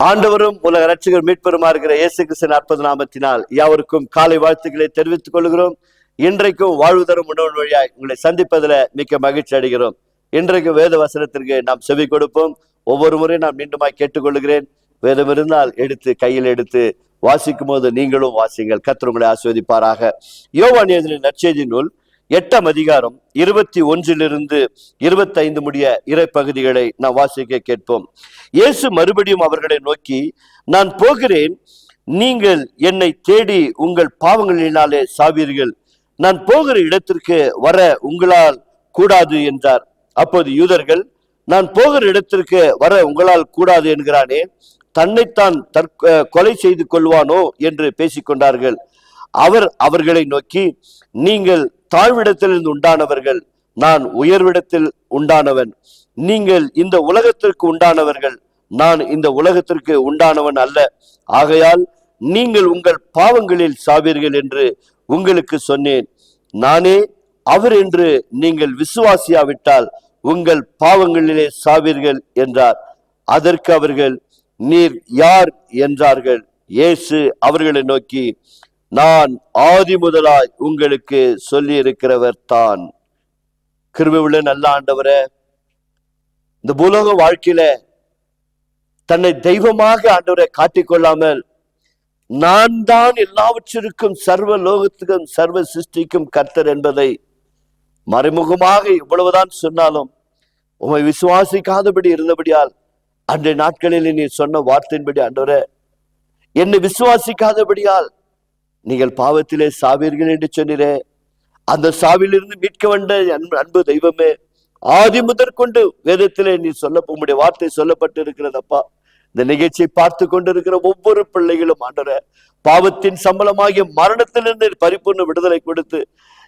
ஆண்டவரும் உலக ரட்சகர் மீட்பெருமா இருக்கிற இயேசு கிறிஸ்துவின் அற்புத நாமத்தினால் யாவருக்கும் காலை வாழ்த்துக்களை தெரிவித்துக் கொள்கிறோம். இன்றைக்கும் வாழ்வு தரும் உணவு வழியாய் உங்களை சந்திப்பதில் மிக்க மகிழ்ச்சி அடைகிறோம். இன்றைக்கு வேத வசனத்திற்கு நாம் செவி கொடுப்போம். ஒவ்வொரு முறையும் நான் மீண்டுமாய் கேட்டுக்கொள்கிறேன், வேதம் இருந்தால் எடுத்து கையில் எடுத்து வாசிக்கும் போது நீங்களும் வாசிங்கள். கர்த்தர் உங்களை ஆசீர்வதிப்பாராக. யோவான் எழுதின நற்செய்தி நூல் 8ஆம் அதிகாரம் 21 25 முடிய இறை பகுதிகளை நாம் வாசிக்க கேட்போம். இயேசு மறுபடியும் அவர்களை நோக்கி, நான் போகிறேன், நீங்கள் என்னை தேடி உங்கள் பாவங்களினாலே சாவீர்கள். நான் போகிற இடத்திற்கு வர உங்களால் கூடாது என்றார். அப்போது யூதர்கள், நான் போகிற இடத்திற்கு வர உங்களால் கூடாது என்கிறானே, தன்னைத்தான் கொலை செய்து கொள்வானோ என்று பேசிக்கொண்டார்கள். அவர் அவர்களை நோக்கி, நீங்கள் தாழ்விடத்திலிருந்து உண்டானவர்கள், நான் உயர்விடத்தில் உண்டானவன். நீங்கள் இந்த உலகத்திற்கு உண்டானவர்கள், நான் இந்த உலகத்திற்கு உண்டானவன் அல்ல. ஆகையால் நீங்கள் உங்கள் பாவங்களில் சாவீர்கள் என்று உங்களுக்கு சொன்னேன். நானே அவர் என்று நீங்கள் விசுவாசியாவிட்டால் உங்கள் பாவங்களிலே சாவீர்கள் என்றார். அதற்கு அவர்கள், நீர் யார் என்றார்கள். இயேசு அவர்களை நோக்கி, நான் ஆதி முதலாய் உங்களுக்கு சொல்லி இருக்கிறவர் தான். கிருபையுள்ள நல்ல ஆண்டவரே, இந்த பூலோக வாழ்க்கையில தன்னை தெய்வமாக ஆண்டவரை காட்டிக்கொள்ளாமல், நான் தான் எல்லாவற்றிற்கும் சர்வ லோகத்துக்கும் சர்வ சிருஷ்டிக்கும் கர்த்தர் என்பதை மறைமுகமாக இவ்வளவுதான் சொன்னாலும் உம்மை விசுவாசிக்காதபடி இருந்தபடியால் அன்றைய நாட்களில் நீ சொன்ன வார்த்தையின்படி ஆண்டவரே, என்னை விசுவாசிக்காதபடியால் நீங்கள் பாவத்திலே சாவீர்கள் என்று சொன்னீரே. அந்த சாவிலிருந்து மீட்க வந்த அன்பு தெய்வமே, ஆதி முதற்கொண்டு வேதத்திலே நீ உம்முடைய வார்த்தை சொல்லப்பட்டு இருக்கிறதப்பா. இந்த நிகழ்ச்சியை பார்த்து கொண்டிருக்கிற ஒவ்வொரு பிள்ளைகளும் ஆண்டவரே, பாவத்தின் சம்பளமாகிய மரணத்திலிருந்து பரிபூர்ண விடுதலை கொடுத்து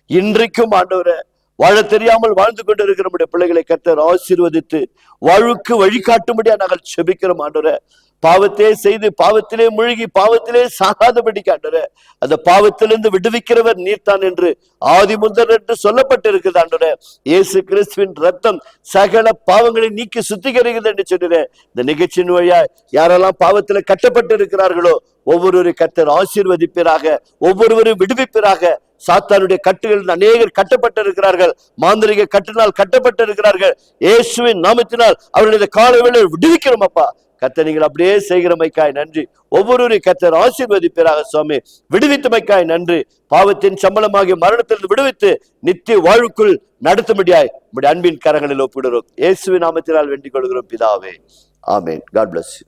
இன்றைக்கும் ஆண்டவரே வாழ தெரியாமல் வாழ்ந்து கொண்டிருக்கிற நம்முடைய பிள்ளைகளை கர்த்தர் ஆசீர்வதித்து வாழ்வுக்கு வழிகாட்டும்படியா நாங்கள் செபிக்கிறோம் ஆண்டவரே. பாவத்தையே செய்து பாவத்திலே மூழ்கி பாவத்திலே சாகாதபடி ஆண்டவரே, அந்த பாவத்திலிருந்து விடுவிக்கிறவர் நீர்தான் என்று ஆதி முதல் என்று சொல்லப்பட்டிருக்கிறது ஆண்டவரே. இயேசு கிறிஸ்துவின் ரத்தம் சகல பாவங்களை நீக்கி சுத்திகரிக்கிறது என்று சொல்கிறேன். இந்த நிகழ்ச்சியின் வழியா யாரெல்லாம் பாவத்தில் கட்டப்பட்டு இருக்கிறார்களோ ஒவ்வொருவரை கர்த்தர் ஆசீர்வதிப்பீராக, ஒவ்வொருவரும் விடுவிப்பீராக. சாத்தானுடைய கட்டுகளில் அநேகர் கட்டப்பட்டிருக்கிறார்கள், மாந்திரிக கட்டினால் கட்டப்பட்டிருக்கிறார்கள். இயேசுவின் நாமத்தினால் அவர்களுடைய காலை வேளை விடுவிக்கிறோம் அப்பா. கர்த்தர் நீங்கள் அப்படியே செய்கிறமைக்காய் நன்றி. ஒவ்வொருவரையும் கர்த்தர் ஆசீர்வதிப்பீராக சுவாமி. விடுவித்தமைக்காய் நன்றி. பாவத்தின் சம்பளமாகிய மரணத்திலிருந்து விடுவித்து நித்திய வாழ்வுக்குள் நடத்தும்படியாய் உம்முடைய அன்பின் கரங்களில் ஒப்பிடுகிறோம். இயேசுவின் நாமத்தினால் வேண்டிக் கொள்கிறோம் பிதாவே, ஆமென். God bless you.